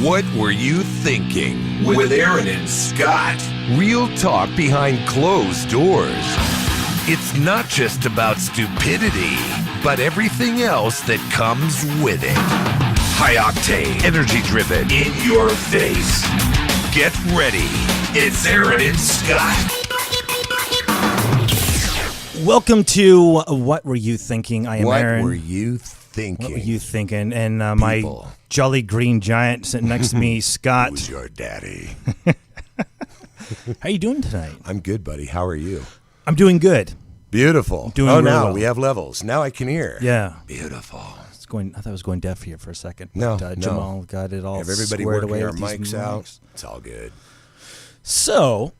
What Were You Thinking? With Aaron and Scott. Real talk behind closed doors. It's not just about stupidity, but everything else that comes with it. High octane, energy driven, in your face. Get ready. It's Aaron and Scott. Welcome to What Were You Thinking? I am Aaron. What were you thinking? What were you thinking? And my jolly green giant sitting next to me, Scott. Who's your daddy? How you doing tonight? I'm good, buddy. How are you? I'm doing good. Beautiful. Doing really now well. We have levels. Now I can hear. Yeah. Beautiful. I thought it was going deaf here for a second. No, but, Jamal got it all Have everybody squared working away our with these mics out. mics. It's all good. So,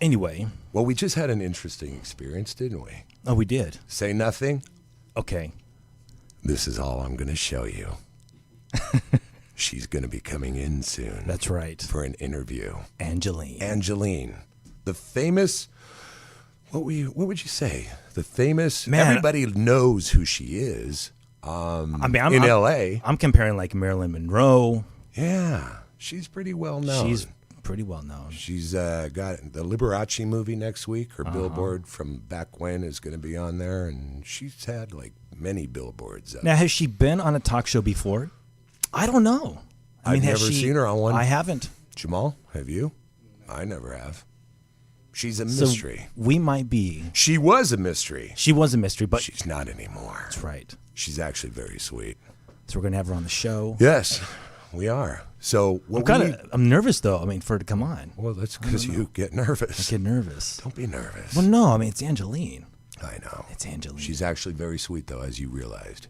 anyway. Well, we just had an interesting experience, didn't we? Oh, we did. Say nothing. Okay. This is all I'm going to show you. She's going to be coming in soon. That's right. For an interview. Angeline. The famous, what would you say? The famous, Man, everybody knows who she is in L.A. I'm comparing like Marilyn Monroe. Yeah, she's pretty well known. She's pretty well known. She's got the Liberace movie next week. Her billboard from back when is going to be on there, and she's had like many billboards. Now, has she been on a talk show before? I don't know. I've never seen her on one. I haven't. Jamal, have you? I never have. She's a mystery. So we might be. She was a mystery. She was a mystery, but she's not anymore. That's right. She's actually very sweet. So we're going to have her on the show. Yes, we are. So I'm nervous though. I mean, for her to come on. Well, that's because you get nervous. I get nervous. Don't be nervous. Well, no. I mean, it's Angeline. I know. It's Angeline. She's actually very sweet though, as you realized.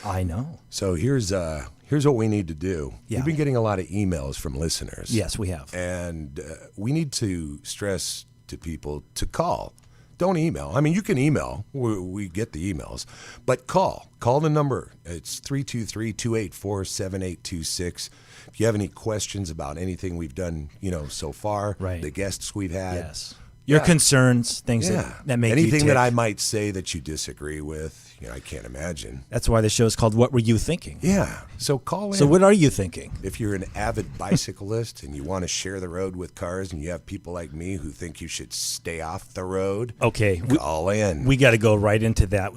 I know. So here's what we need to do. Yeah. We've been getting a lot of emails from listeners. Yes, we have. And we need to stress to people to call. Don't email. I mean, you can email. We get the emails. But call. Call the number. It's 323-284-7826. If you have any questions about anything we've done, so far, right. The guests we've had. Yes. Your concerns, things that make anything you tick. that I might say that you disagree with, I can't imagine. That's why the show is called What Were You Thinking? Yeah. So call in. So what are you thinking? If you're an avid bicyclist and you want to share the road with cars and you have people like me who think you should stay off the road, okay, call in. We got to go right into that.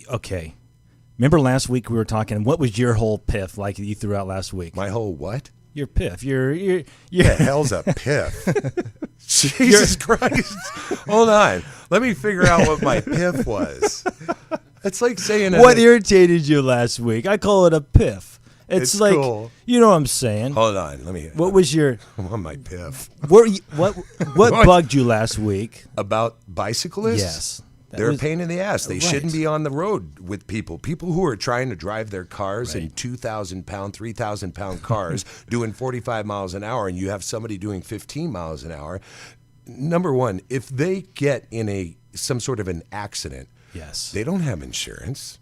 Okay. Remember last week we were talking, what was your whole piff like that you threw out last week? My whole what? Your piff. Your the hell's a piff? Jesus Christ. Hold on. Let me figure out what my piff was. It's like saying what irritated you last week? I call it a piff. It's like cool. You know what I'm saying. Hold on. What was your my piff? What bugged you last week? About bicyclists? Yes. They're a pain in the ass. They right. shouldn't be on the road with people. People who are trying to drive their cars in 2,000-pound, 3,000-pound cars doing 45 miles an hour, and you have somebody doing 15 miles an hour. Number one, if they get in some sort of an accident, yes, they don't have insurance,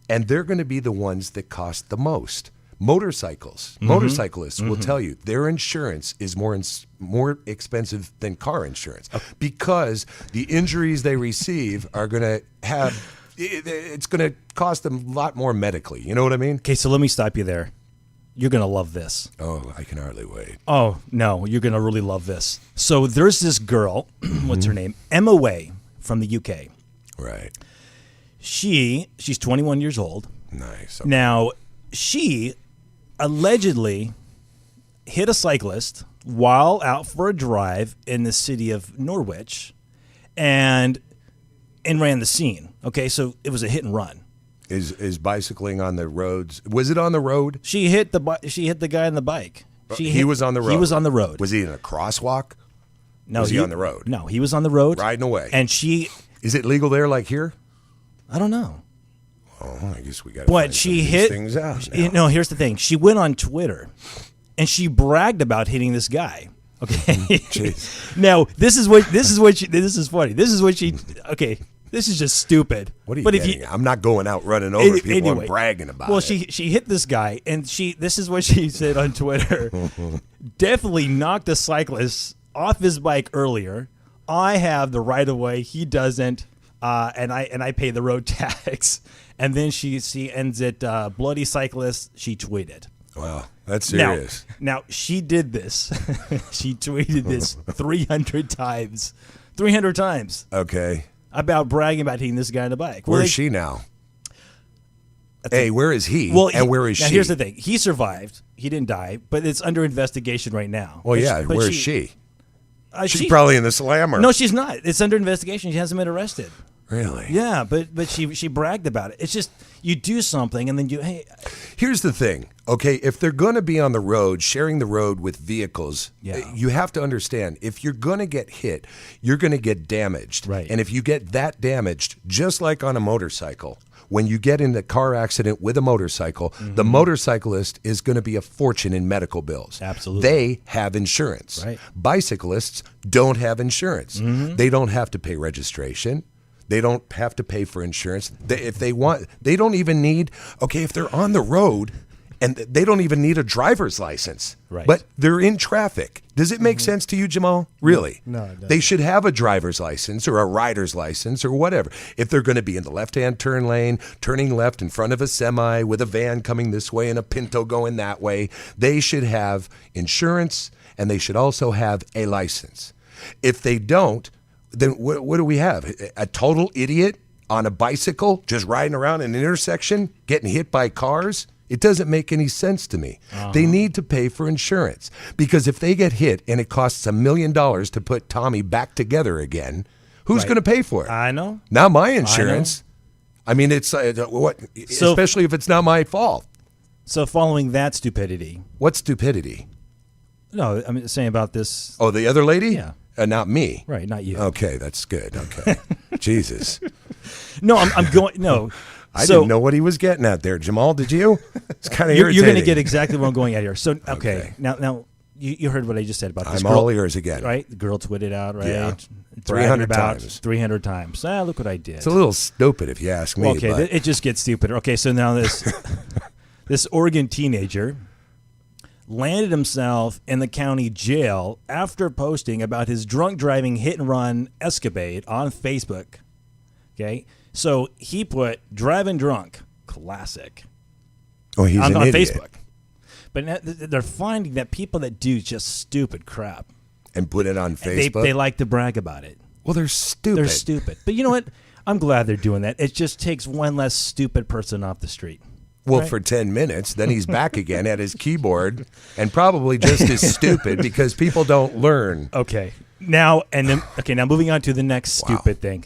and they're going to be the ones that cost the most. Motorcyclists will tell you their insurance is more expensive than car insurance because the injuries they receive are going to it's going to cost them a lot more medically. You know what I mean? Okay, so let me stop you there. You're going to love this. Oh, I can hardly wait. Oh, no, you're going to really love this. So there's this girl, what's her name? Emma Way from the UK. Right. She's 21 years old. Nice. Okay. Now, she allegedly hit a cyclist while out for a drive in the city of Norwich and ran the scene. Okay, so it was a hit and run. Is bicycling on the roads? Was it on the road? She hit the guy on the bike. He was on the road. He was on the road. Was he in a crosswach? No, was he on the road? No, he was on the road riding away. And she. Is it legal there like here? I don't know. Oh, I guess we got to find she hit things out. No, here's the thing. She went on Twitter, and she bragged about hitting this guy. Okay. Now this is funny. This is what she. Okay. This is just stupid. What are you getting at? I'm not going out running over people anyway, and bragging about well, it. Well, she hit this guy, and this is what she said on Twitter. Definitely knocked a cyclist off his bike earlier. I have the right of way. He doesn't. And I pay the road tax. And then she ends it, bloody cyclist, she tweeted. Wow, that's Now, serious. now she did this. She tweeted this 300 times. 300 times Okay. about bragging about hitting this guy on the bike. Well, Where's she now? Hey, where is he? Well, and where is now she? here's the thing. He survived. He didn't die, but it's under investigation right now. Well, But yeah, but where is she? She's she- probably in the slammer. No, she's not. It's under investigation. She hasn't been arrested. Really? Yeah, but she bragged about it. It's just you do something and then Here's the thing, okay? If they're going to be on the road, sharing the road with vehicles, Yeah. you have to understand, if you're going to get hit, you're going to get damaged. Right. And if you get that damaged, just like on a motorcycle, when you get in a car accident with a motorcycle, the motorcyclist is going to be a fortune in medical bills. Absolutely. They have insurance. Right. Bicyclists don't have insurance. They don't have to pay registration. They don't have to pay for insurance. If they want, they don't even need, okay, if they're on the road and they don't even need a driver's license, Right. but they're in traffic. Does it make sense to you, Jamal? Really? No, it doesn't. They should have a driver's license or a rider's license or whatever. If they're going to be in the left-hand turn lane, turning left in front of a semi with a van coming this way and a Pinto going that way, they should have insurance and they should also have a license. If they don't, then what do we have? A total idiot on a bicycle just riding around in an intersection getting hit by cars? It doesn't make any sense to me. They need to pay for insurance because if they get hit and it costs $1 million to put Tommy back together again, who's Right. going to pay for it? I know. Not my insurance. I mean, it's what, So- especially if it's not my fault. So following that stupidity, What stupidity? no, I'm saying about this. Oh, the other lady? Yeah. Not me. Right, not you. Okay, that's good. Okay. Jesus. No, I'm going. No, I so didn't know what he was getting at there. Jamal, did you? It's kind of you're irritating. going to get exactly what I'm going at here. So okay, Okay. now you heard what I just said about this I'm girl, all ears again. right? The girl tweeted out, right? Yeah. Bragging 300 about times. 300 times. Look what I did. It's a little stupid if you ask me. Okay, but it just gets stupider. Okay, so now this Oregon teenager landed himself in the county jail after posting about his drunk driving hit and run escapade on Facebook. Okay, so he put driving drunk classic oh, he's on an idiot. Facebook. But now they're finding that people that do just stupid crap, And put it on they Facebook. like to brag about it. well, they're stupid. They're stupid. But you know what? I'm glad they're doing that. It just takes one less stupid person off the street. Well, Right. for 10 minutes, then he's back again at his keyboard and probably just as stupid because people don't learn. Okay. Now now moving on to the next stupid thing.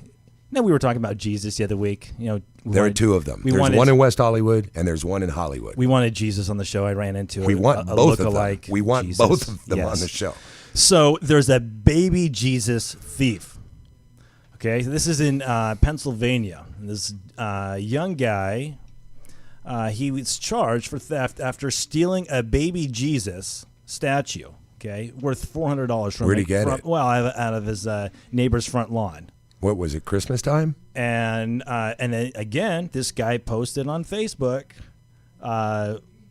Now we were talking about Jesus the other week. You know, There are two of them. There's one in West Hollywood and there's one in Hollywood. We wanted Jesus on the show. I ran into We want a both of them. lookalike We want Jesus. both of them Yes. on the show. So there's a baby Jesus thief. Okay, so this is in Pennsylvania. This young guy, he was charged for theft after stealing a baby Jesus statue. Okay, worth $400 from Where'd he get it? Well, out of his neighbor's front lawn. What was it, Christmas time? And then again, this guy posted on Facebook.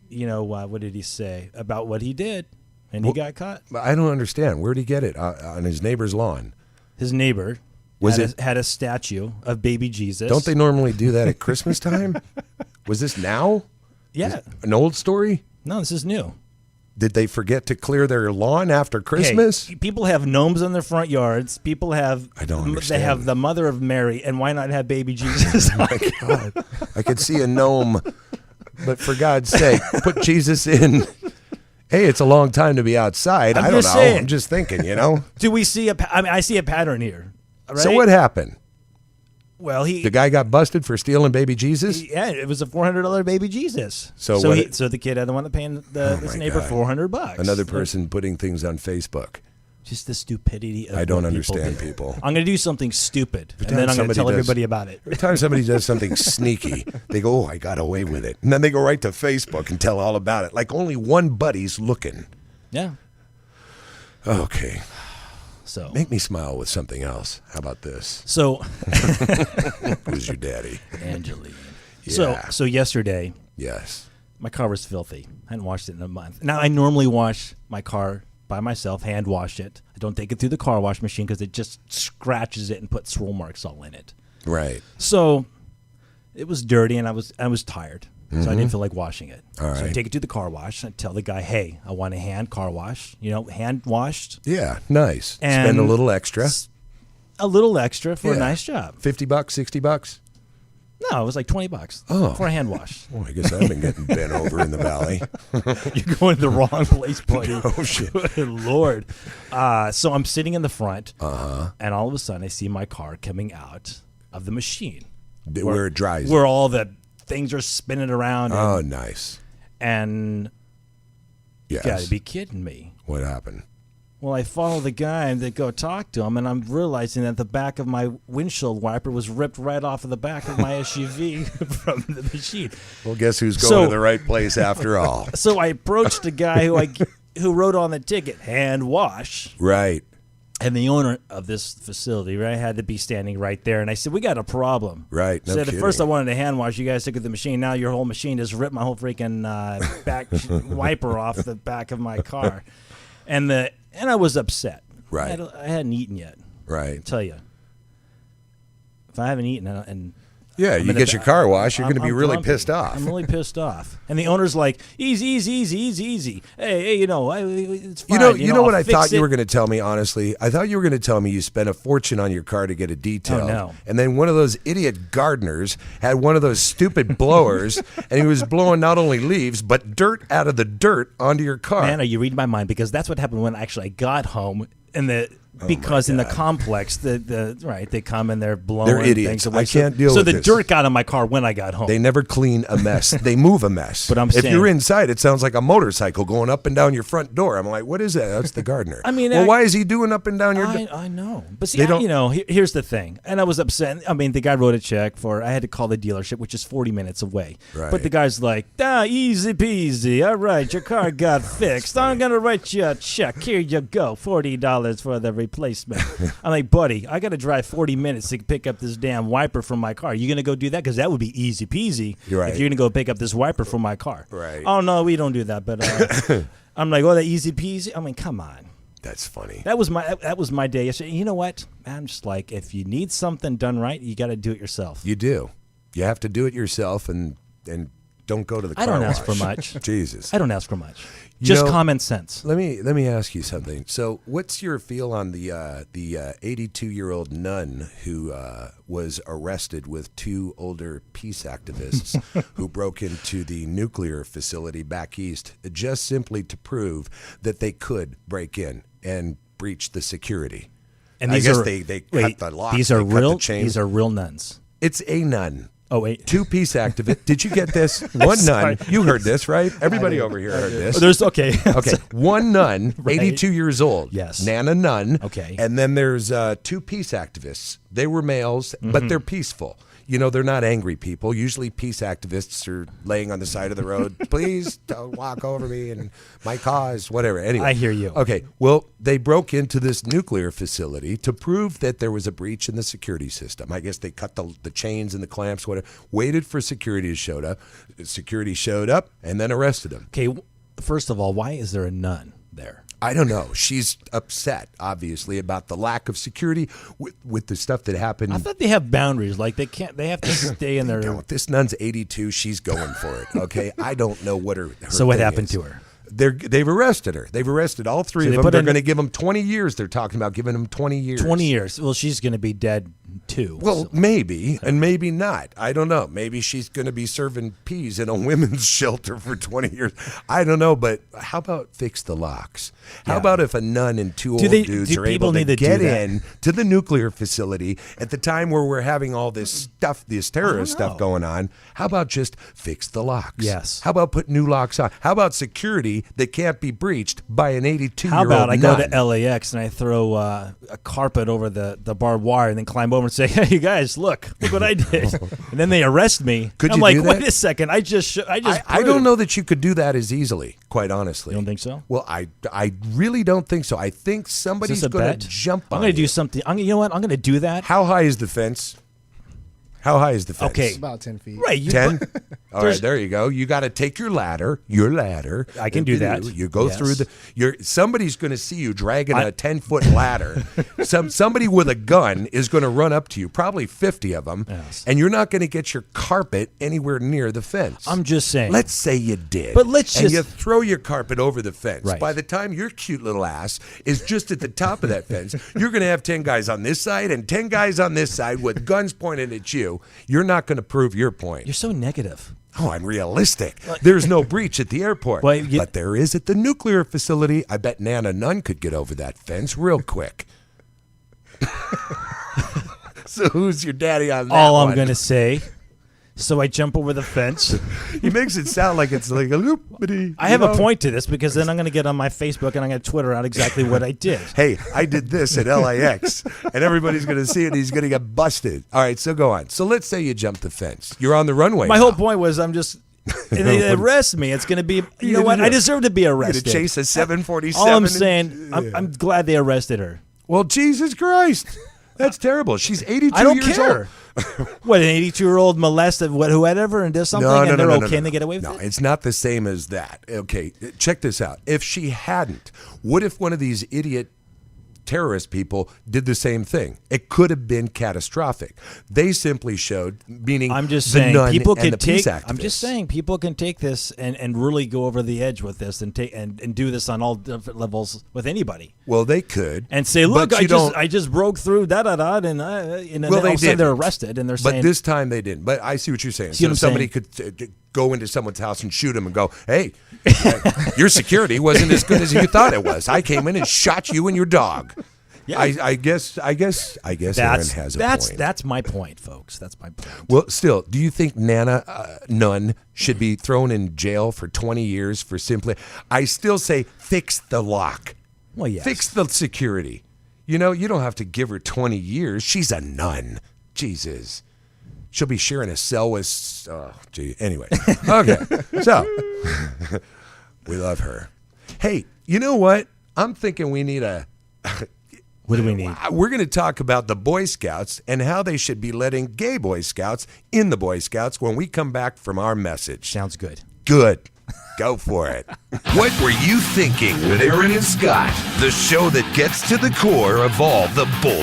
What did he say about what he did? And he got caught. I don't understand. Where'd he get it? On his neighbor's lawn. His neighbor had a statue of baby Jesus. Don't they normally do that at Christmas time? Was this now? Yeah. An old story? No, this is new. Did they forget to clear their lawn after Christmas? Hey, people have gnomes in their front yards. People have. I don't They understand. have the Mother of Mary, and why not have baby Jesus? My God. I could see a gnome, but for God's sake, put Jesus in. Hey, it's a long time to be outside. I'm I don't just know. saying. I'm just thinking, you know? Do we see I see a pattern here. Right? So what happened? Well, The guy got busted for stealing baby Jesus? Yeah, it was a $400 baby Jesus. So so, what so the kid had the one that paying this my neighbor God. $400. Another person putting things on Facebook. Just the stupidity of I don't what understand do. people. I'm going to do something stupid, and time then I'm going to somebody tell does- everybody about it. Every time somebody does something sneaky, they go, oh, I got away with it. And then they go right to Facebook and tell all about it. Like only one buddy's looking. Yeah. Okay. So Make me smile with something else. How about this? so Who's your daddy? Angeline. Yeah. So yesterday, Yes. my car was filthy. I hadn't washed it in a month. Now, I normally wash my car by myself, hand wash it. I don't take it through the car wash machine because it just scratches it and puts swirl marks all in it. Right. So it was dirty, and I was tired. So I didn't feel like washing it. All So I right. take it to the car wash and tell the guy, hey, I want a hand car wash, hand washed. Yeah, nice. And Spend a little extra. A little extra for a Yeah. nice job. $50, $60. No, it was like $20 Oh. for a hand wash. Well, I guess I've been getting bent over in the valley. You're going to the wrong place, buddy. Oh, shit. Good Lord. So I'm sitting in the front, and all of a sudden I see my car coming out of the machine. Where it dries. Where all the things are spinning around. Oh, nice. And you Yes. got to be kidding me. What happened? Well, I follow the guy and they go talk to him, and I'm realizing that the back of my windshield wiper was ripped right off of the back of my SUV from the machine. Well, guess who's going So- to the right place after all? So I approached the guy who wrote on the ticket, hand wash. Right. And the owner of this facility, right, had to be standing right there. And I said, we got a problem. Right, no said, kidding. at first I wanted a hand wash. You guys took it to the machine. Now your whole machine just ripped my whole freaking back wiper off the back of my car. And I was upset. Right. I hadn't eaten yet. Right. I tell you. If I haven't eaten and Yeah, I'm you in get a- your car washed, you're going to be I'm really grumpy. pissed off. I'm really pissed off. And the owner's like, easy. Hey, it's fine. You know what I'll I thought fix you it. were going to tell me, honestly? I thought you were going to tell me you spent a fortune on your car to get it detailed. Oh, no. And then one of those idiot gardeners had one of those stupid blowers, and he was blowing not only leaves, but dirt out of the dirt onto your car. Man, are you reading my mind? Because that's what happened when actually I got home. Because in the complex, they come and they're blowing. They're idiots. Things away. I can't deal so with the this. dirt got on my car when I got home. They never clean a mess. They move a mess. But I'm if saying- you're inside, it sounds like a motorcycle going up and down your front door. I'm like, what is that? That's the gardener. I mean, well, why is he doing up and down your door? I know. But see, They don't- here's the thing. And I was upset. I mean, the guy wrote a check I had to call the dealership, which is 40 minutes away. Right. But the guy's like, easy peasy. All right, your car got fixed. I'm going to write you a check. Here you go. $40 for the replacement. I'm like, buddy, I got to drive 40 minutes to pick up this damn wiper from my car. You going to go do that? Because that would be easy peasy You're right. if you're going to go pick up this wiper from my car. Right. Oh, no, we don't do that. But I'm like, that easy peasy? I mean, come on. That's funny. That was my day yesterday. You know what? I'm just like, if you need something done right, you got to do it yourself. You do. You have to do it yourself and don't go to the car I don't ask wash. for much. Jesus. I don't ask for much. Just know- common sense. Let me ask you something. So, what's your feel on the 82-year-old nun who was arrested with two older peace activists who broke into the nuclear facility back east just simply to prove that they could break in and breach the security? And I these guess are they wait, cut the locks. These are they cut the real. chains. These are real nuns. It's a nun. Oh wait. Two peace activists. Did you get this? One sorry. nun. You heard this, right? Everybody over here heard this. There's okay. Okay, one nun, Right. 82 years old. Yes. Nana Nun. Okay. And then there's two peace activists. They were males, Mm-hmm. but they're peaceful. You know, they're not angry people. Usually peace activists are laying on the side of the road. Please don't walk over me and my cause, whatever. Anyway. I hear you. Okay. Well, they broke into this nuclear facility to prove that there was a breach in the security system. I guess they cut the chains and the clamps, whatever, waited for security to show up. Security showed up and then arrested them. Okay. First of all, why is there a nun there? I don't know. She's upset, obviously, about the lack of security with the stuff that happened. I thought they have boundaries. Like they can't. They have to stay in their. Don't. This nun's 82. She's going for it. Okay, I don't know what her So what thing happened is. to her? They've arrested her. They've arrested all three So of they them. put They're in- going to give them 20 years. They're talking about giving them 20 years. 20 years. Well, she's going to be dead too. Well, so- maybe, and maybe not. I don't know. Maybe she's going to be serving peas in a women's shelter for 20 years. I don't know, but how about fix the locks? How Yeah. about if a nun and two old Do dudes people are able to need to do get that? in to the nuclear facility at the time where we're having all this stuff, this terrorist stuff know. going on? How about just fix the locks? Yes. How about put new locks on? How about security that can't be breached by an 82-year-old How about I go nun? to LAX and I throw a carpet over the barbed wire and then climb over and say, "Hey, you guys, look what I did!" And then they arrest me. Could I'm you like, do that? wait a second, I just I proved- don't know that you could do that as easily, quite honestly. You don't think so? Well, I really don't think so. I think Is somebody's this a going bet? to jump I'm on going to do you. something. You know what? I'm going to do that. How high is the fence? How high is the fence? Okay. It's about 10 feet. Right. 10? All right, there you go. You got to take your ladder. I can do that. You go Yes. through somebody's going to see you dragging a 10-foot ladder. Somebody with a gun is going to run up to you, probably 50 of them, Yes. and you're not going to get your carpet anywhere near the fence. I'm just saying. Let's say you did. But let's and just- you throw your carpet over the fence. Right. By the time your cute little ass is just at the top of that fence, you're going to have 10 guys on this side and 10 guys on this side with guns pointed at you. You're not going to prove your point. You're so negative. Oh, I'm realistic. There's no breach at the airport. Well, but there is at the nuclear facility. I bet Nana Nunn could get over that fence real quick. So who's your daddy on that All one? I'm going to say. So I jump over the fence. He makes it sound like it's like a loop-a-dee. I have a point to this because then I'm going to get on my Facebook and I'm going to Twitter out exactly what I did. Hey, I did this at LAX, and everybody's going to see it, and he's going to get busted. All right, so go on. So let's say you jump the fence. You're on the runway. My now. whole point was if they arrest me, it's going to be, you know what? I deserve to be You're arrested. going to chase a 747. All I'm saying, I'm glad they arrested her. Well, Jesus Christ. That's terrible. She's 82 I don't years care. old. What, an 82-year-old molested whoever and does something and they're okay and they get away with No, it? it's not the same as that. Okay, check this out. If she hadn't, what if one of these idiot terrorist people did the same thing? It could have been catastrophic. They simply showed, meaning I'm just the saying nun people and can the peace take. I'm activists. just saying people can take this and really go over the edge with this and take and do this on all different levels with anybody Well, they could and say, look, but you don't. I just broke through and then all of a sudden they're arrested and they're But saying, this time they didn't. But I see what you're saying. See what So I'm somebody saying? could go into someone's house and shoot him and go, "Hey, your security wasn't as good as you thought it was. I came in and shot you and your dog." Yeah. I guess Aaron has a point. That's my point, folks. That's my point. Well, still, do you think Nana Nunn should be thrown in jail for 20 years for simply? I still say fix the lock. Well, yes. Fix the security. You know, you don't have to give her 20 years. She's a nun. Jesus. She'll be sharing a cell with. Oh, gee. Anyway. Okay. So, we love her. Hey, you know what? I'm thinking we need a. What do we need? We're going to talk about the Boy Scouts and how they should be letting gay Boy Scouts in the Boy Scouts when we come back from our message. Sounds good. Good. Go for it. What were you thinking with Aaron and Scott? The show that gets to the core of all the bull.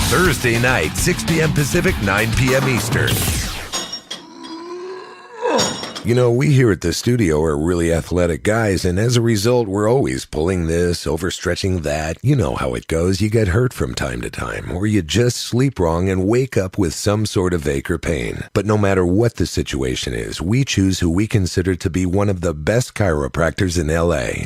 Thursday night, 6 p.m. Pacific, 9 p.m. Eastern. You know, we here at the studio are really athletic guys, and as a result, we're always pulling this, overstretching that. You know how it goes. You get hurt from time to time, or you just sleep wrong and wake up with some sort of ache or pain. But no matter what the situation is, we choose who we consider to be one of the best chiropractors in L.A.,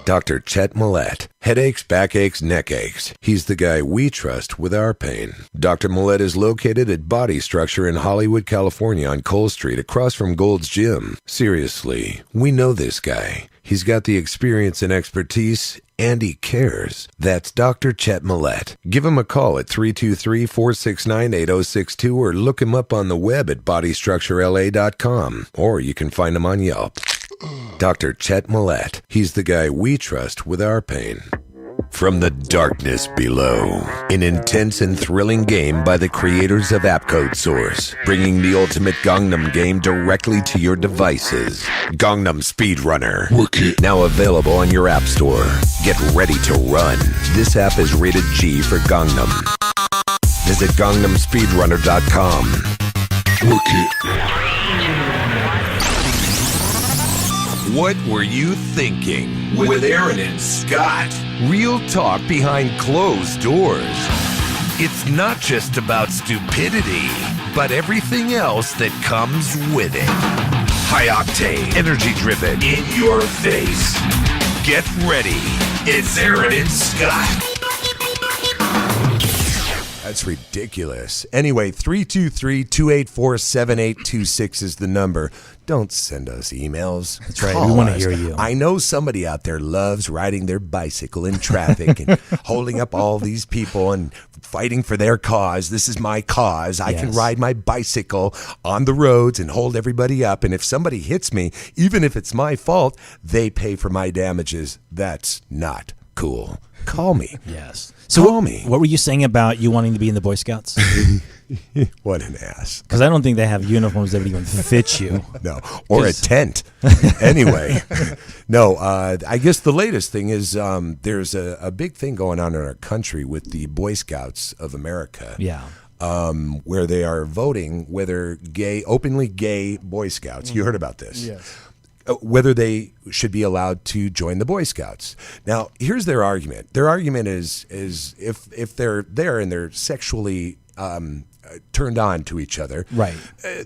Dr. Chet Millett. Headaches, backaches, neck aches. He's the guy we trust with our pain. Dr. Millett is located at Body Structure in Hollywood, California on Cole Street across from Gold's Gym. Seriously, we know this guy. He's got the experience and expertise, and he cares. That's Dr. Chet Millett. Give him a call at 323-469-8062 or look him up on the web at bodystructurela.com, or you can find him on Yelp. Dr. Chet Millett. He's the guy we trust with our pain. From the darkness below, an intense and thrilling game by the creators of Appcode Source, bringing the ultimate Gangnam game directly to your devices. Gangnam Speedrunner. Now available on your app store. Get ready to run. This app is rated G for Gangnam. Visit GangnamSpeedrunner.com. What were you thinking with Aaron and Scott? Real talk behind closed doors. It's not just about stupidity, but everything else that comes with it. High octane, energy driven, in your face. Get ready. It's Aaron and Scott. That's ridiculous. Anyway, 323-284-7826 is the number. Don't send us emails. That's right. Call We want to us. hear you. I know somebody out there loves riding their bicycle in traffic and holding up all these people and fighting for their cause. This is my cause. I can Yes. ride my bicycle on the roads and hold everybody up. And if somebody hits me, even if it's my fault, they pay for my damages. That's not cool. Call me. Yes. Call me. What were you saying about you wanting to be in the Boy Scouts? What an ass. Because I don't think they have uniforms that would even fit you. No, or a tent. Anyway, no, I guess the latest thing is there's a big thing going on in our country with the Boy Scouts of America. Yeah. Where they are voting whether openly gay Boy Scouts. You heard about this. Yes. Whether they should be allowed to join the Boy Scouts. Now, here's their argument. Their argument is if they're there and they're sexually turned on to each other, Right.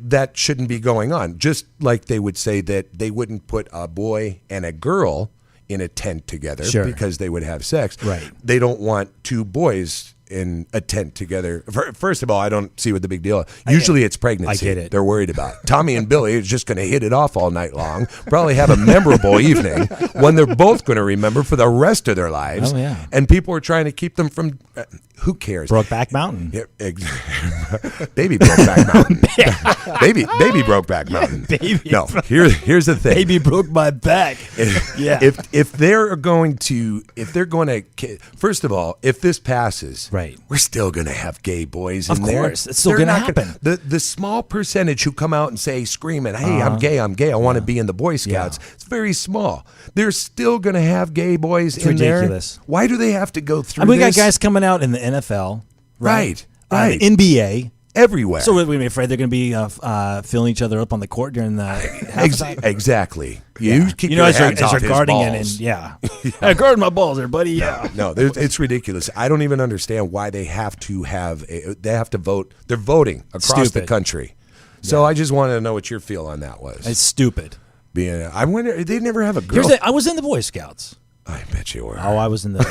That shouldn't be going on. Just like they would say that they wouldn't put a boy and a girl in a tent together Sure. because they would have sex. Right. They don't want two boys in a tent together. First of all, I don't see what the big deal is. Usually it's pregnancy. I get it. They're worried about. Tommy and Billy is just going to hit it off all night long, probably have a memorable evening, one they're both going to remember for the rest of their lives. Oh, yeah. And people are trying to keep them from, who cares? Brokeback Mountain. Yeah, Baby Brokeback Mountain. baby Brokeback Mountain. Baby No, here's the thing. Baby broke my back. Yeah. If they're going to, first of all, if this passes, Right. we're still going to have gay boys Of in there. course. It's still They're gonna not happen. The small percentage who come out and say, screaming, hey, I'm gay, I want to be in the Boy Scouts, it's very small. They're still going to have gay boys in ridiculous. there. Why do they have to go through I mean, we got this? guys coming out in the NFL. Right. NBA. Everywhere. So we're be afraid they're going to be filling each other up on the court during the halftime? Exactly. You keep You know, your as hands they're off his guarding it, balls. and yeah, I guard my balls there, buddy. Yeah. No, it's ridiculous. I don't even understand why they have to vote. They're voting across the Stupid. country. So I just wanted to know what your feel on that was. It's stupid. I wonder, they never have a girl. I was in the Boy Scouts. I bet you were. Oh, I was in the.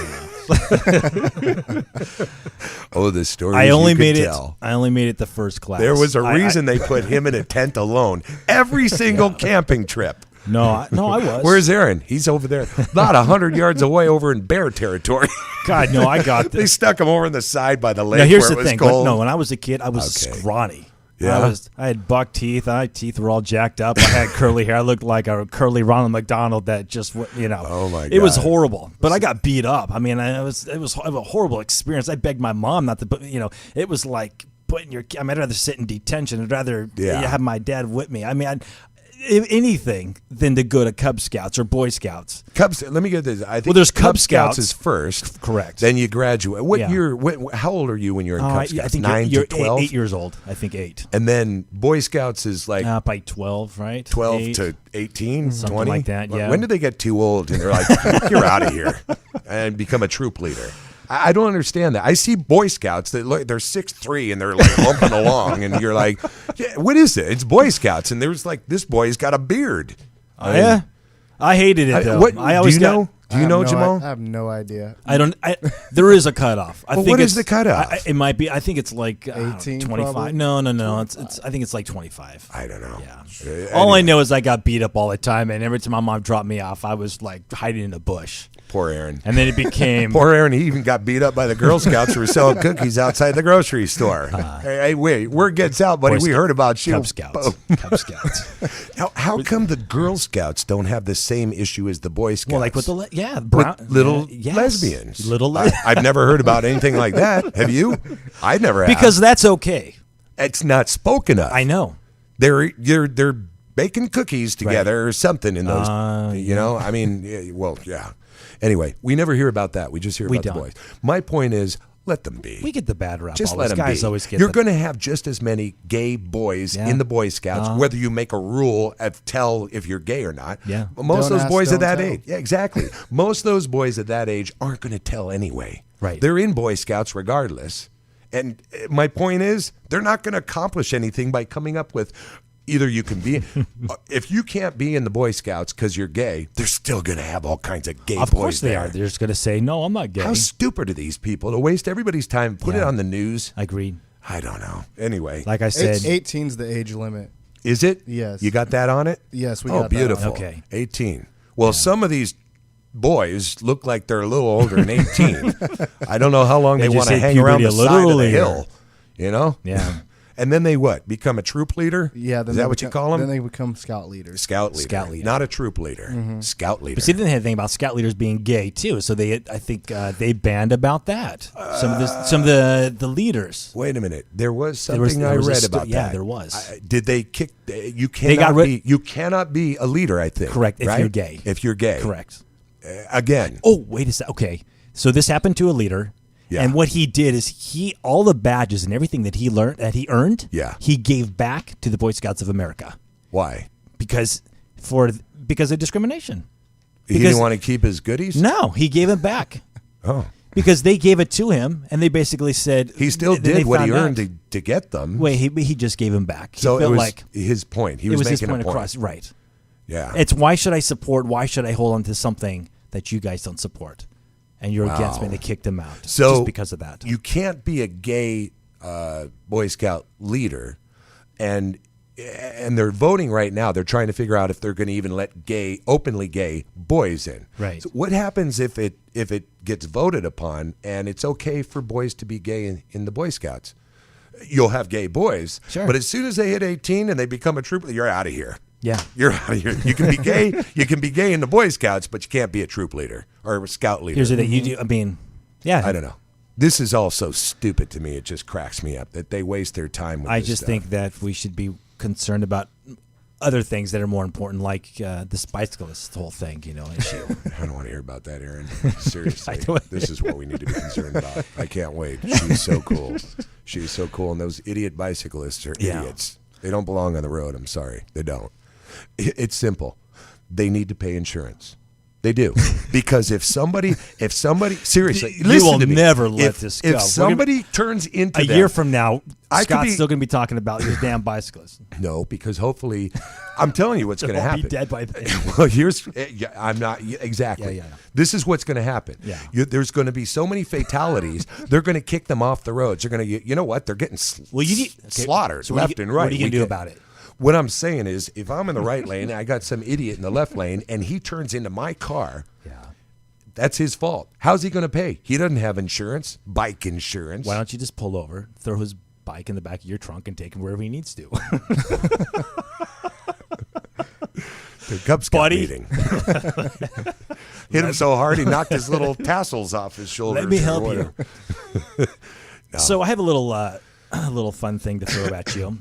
The story. I only you made could it. tell. I only made it the first class. There was a reason they put him in a tent alone every single camping trip. No, I was. Where's Aaron? He's over there, not 100 yards away, over in bear territory. God, no, I got They this. stuck him over on the side by the lake Now here's where the it was thing. cold. When I was a kid, I was Okay. scrawny. Yeah? I had buck teeth. My teeth were all jacked up. I had curly hair. I looked like a curly Ronald McDonald that just, Oh, my It was God. horrible. But I got beat up. I mean, it was a horrible experience. I begged my mom not to, but it was like putting I'd rather sit in detention. I'd rather have my dad with me. I mean, anything than to go to Cub Scouts or Boy Scouts. Cubs. Let me get this. I think Well, there's Cub Cub Scouts Scouts. is first. Correct. Then you graduate. What Yeah. year? How old are you when you're in Cub I Scouts? think 9 you're to 12. 8 years old. I think 8. And then Boy Scouts is like Probably 12, right? 12 8. to 18, Something 20? like that, yeah. When do they get too old and they're like, you're out of here and become a troop leader? I don't understand that. I see Boy Scouts that they're 6'3" and they're like lumping along, and you're like, yeah, what is it? It's Boy Scouts, and there's like, this boy's got a beard. Oh, yeah. I hated it though. I do always you know? Do you know, Jamal? I have no idea. There is a cutoff. I Well, think what is it's- the cutoff? It might be. I think it's like 18 25. probably? No. It's. I think it's like 25. I don't know. Yeah. All I know is I got beat up all the time, and every time my mom dropped me off, I was like hiding in a bush. Poor Aaron. And then it became. Poor Aaron, he even got beat up by the Girl Scouts who were selling cookies outside the grocery store. Hey, wait, word gets out, buddy. Boy We Scout- heard about you. Cub Scouts. Cub Scouts. How come the Girl Scouts don't have the same issue as the Boy Scouts? Well, like with the With little yes. lesbians. Little I've never heard about anything like that. Have you? I never have. because that's okay. it's not spoken of. I know. They're baking cookies together or something in those. I mean, yeah. Anyway, we never hear about that. We just hear about don't. the boys. My point is, let them be. We get the bad rap. Just all let those them guys be. always get You're the- going to have just as many gay boys Yeah. in the Boy Scouts, whether you make a rule of tell if you're gay or not. Yeah. Most Don't of those ask, boys at don't that tell. age, yeah, exactly. Most of those boys at that age aren't going to tell anyway. Right. They're in Boy Scouts regardless. And my point is, they're not going to accomplish anything by coming up with. Either you can be, if you can't be in the Boy Scouts because you're gay, they're still going to have all kinds of gay Of boys course they there. are. They're just going to say, no, I'm not gay. How stupid are these people to waste everybody's time, put it Yeah. on the news? Agreed. I don't know. Anyway, Like I said, 18's the age limit. is it? Yes. You got that on it? Yes, we Oh, got that on. beautiful. Okay. 18. Well, some of these boys look like they're a little older than 18. I don't know how long They they just want to hit hang around puberty the a side little of the later. hill. You know? Yeah. And then they what? Become a troop leader? Yeah. Then Is they that what you become- call them? Then they become scout leaders. Scout leader. Scout leader. Not a troop leader. Scout leader. But see, they didn't have anything about scout leaders being gay too. So I think they banned about that. Some of the leaders. Wait a minute. There was There was- something there I was a read sto- about yeah, that. there was. Did they kick? You cannot be a leader. I think. Correct, if right? you're gay. If you're gay. Correct. Again. Oh, wait a second. Okay. So this happened to a leader. Yeah. And what he did is all the badges and everything that he earned, Yeah. he gave back to the Boy Scouts of America Why? because of discrimination. He Because- didn't want to keep his goodies. No, he gave it back Oh. because they gave it to him, and they basically said He still then they did what he found earned out. to get them. Wait, he just gave him back. He so it felt was like his point. He it was was his making point a point. across. Right. Yeah. It's why should I hold on to something that you guys don't support, and you're against me? And they kicked him out So just because of that. You can't be a gay Boy Scout leader, and they're voting right now. They're trying to figure out if they're going to even let openly gay boys in. Right. So what happens if it gets voted upon and it's okay for boys to be gay in the Boy Scouts? You'll have gay boys, Sure. but as soon as they hit 18 and they become a troop, you're out of here. Yeah. You're out of here. You can be gay. You can be gay in the Boy Scouts, but you can't be a troop leader or a scout leader. Here's the thing. You do. I mean, yeah. I don't know. This is all so stupid to me. It just cracks me up that they waste their time with I this just stuff. think that we should be concerned about other things that are more important, like this bicyclist whole thing, issue. I don't want to hear about that, Aaron. Seriously. don't- This is what we need to be concerned about. I can't wait. She's so cool. She's so cool. And those idiot bicyclists are Yeah. idiots. They don't belong on the road. I'm sorry. They don't. It's simple. They need to pay insurance. They do. Because if somebody seriously, You listen will to me. never let If- this go. If We're somebody turns into A them- year from now, I could Scott's be- still going to be talking about these damn bicyclists. No, because hopefully, I'm telling you what's going to They'll all happen. be dead by then. Well, I'm not exactly. Yeah. This is what's going to happen. Yeah. There's going to be so many fatalities. They're going to kick them off the roads. They're going to, you know what? They're getting Well, you need slaughtered so what are left you- and right. What are you going to do about it? What I'm saying is, if I'm in the right lane, I got some idiot in the left lane, and he turns into my car. Yeah. That's his fault. How's he going to pay? He doesn't have insurance, bike insurance. Why don't you just pull over, throw his bike in the back of your trunk, and take him wherever he needs to? The Cub Scout Buddy. meeting. Hit him so hard he knocked his little tassels off his shoulders. Let me or help whatever. you. So I have a little fun thing to throw at you.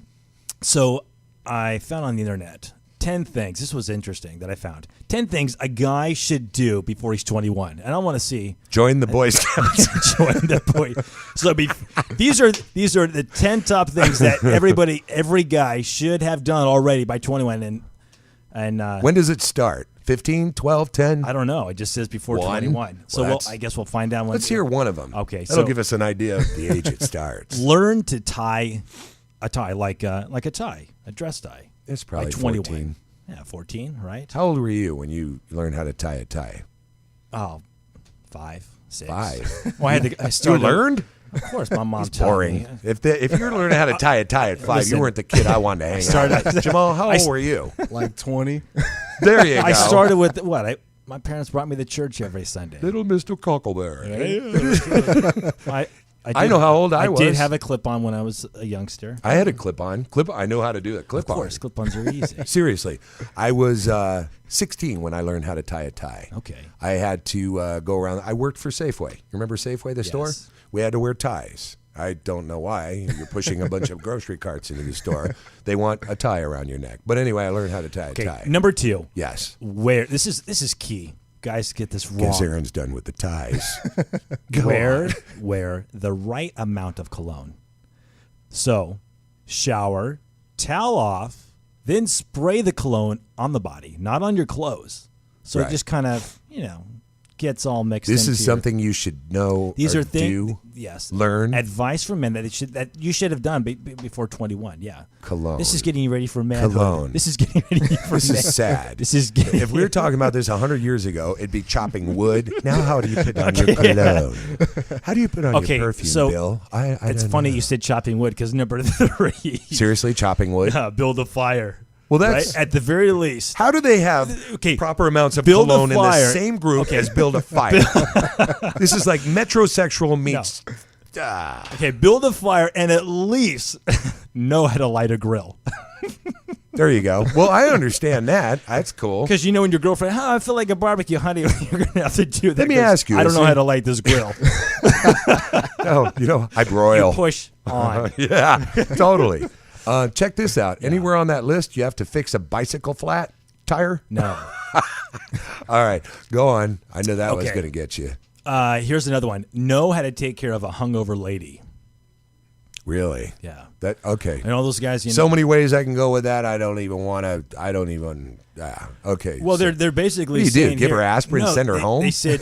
So I found on the internet 10 things. This was interesting that I found. 10 things a guy should do before he's 21. And I want to see Join the Boy Scouts. join the boy. So these are the 10 top things that every guy should have done already by 21. And When does it start? 15, 12, 10? I don't know. It just says before One? 21. So Well, I guess we'll find out. Let's hear one of them. Okay, That'll so- give us an idea of the age it starts. Learn to tie a tie like a tie, a dress tie. It's probably by 21. 14. Yeah, 14, right? How old were you when you learned how to tie a tie? Oh, 5, 6. 5. Well, I You started, learned? Of course, my mom It's taught boring. me. If you were learning how to tie a tie at 5, Listen, you weren't the kid I wanted to hang out with. Jamal, how old were you? Like 20. There you go. I started with what? My parents brought me to church every Sunday. Little Mr. Cockleberry. I know how old I I did was. have a clip-on when I was a youngster. I had a clip-on. I know how to do a clip-on. Of course, clip-ons are easy. Seriously, I was 16 when I learned how to tie a tie. Okay. I had to go around. I worked for Safeway. You remember Safeway, the store? Yes. We had to wear ties. I don't know why. You're pushing a bunch of grocery carts into the store. They want a tie around your neck. But anyway, I learned how to tie a Okay, tie. number 2. Yes. Where this is key. Guys get this wrong. Guess Aaron's done with the ties. Go wear the right amount of cologne. So, shower, towel off, then spray the cologne on the body, not on your clothes. So Right. it just kind of, gets all mixed This into is something you should know These or are things, do. yes. learn. Advice from men that you should have done before 21. Yeah, Cologne. This is getting you ready for manhood. Cologne. This is getting ready for This is sad. This is getting, If we were talking about this 100 years ago, it'd be chopping wood. Now, how do you put on your cologne? How do you put on Okay, your perfume, so Bill? I it's don't funny know. you said chopping wood because number 3. Seriously, chopping wood? Build a fire. Well, that's- right? At the very least. How do they have Okay, proper amounts of build a cologne in the fire. same group as build a fire? This is like metrosexual meets Okay, build a fire and at least know how to light a grill. There you go. Well, I understand that. That's cool. Because you know when your girlfriend, I feel like a barbecue, honey, you're going to have to do that. Let me ask you, I don't is know it- how to light this grill. Oh, I broil. You push on. Yeah, totally. Check this out. Anywhere on that list, you have to fix a bicycle flat tire? No. All right, go on. I know that was Okay. going to get you. Here's another one. Know how to take care of a hungover lady. Really? Yeah. That okay. And all those guys, you know. So many ways I can go with that. I don't even. Okay. Well, so- they're basically What do you do? saying Give her here- aspirin and No, send her home? They said,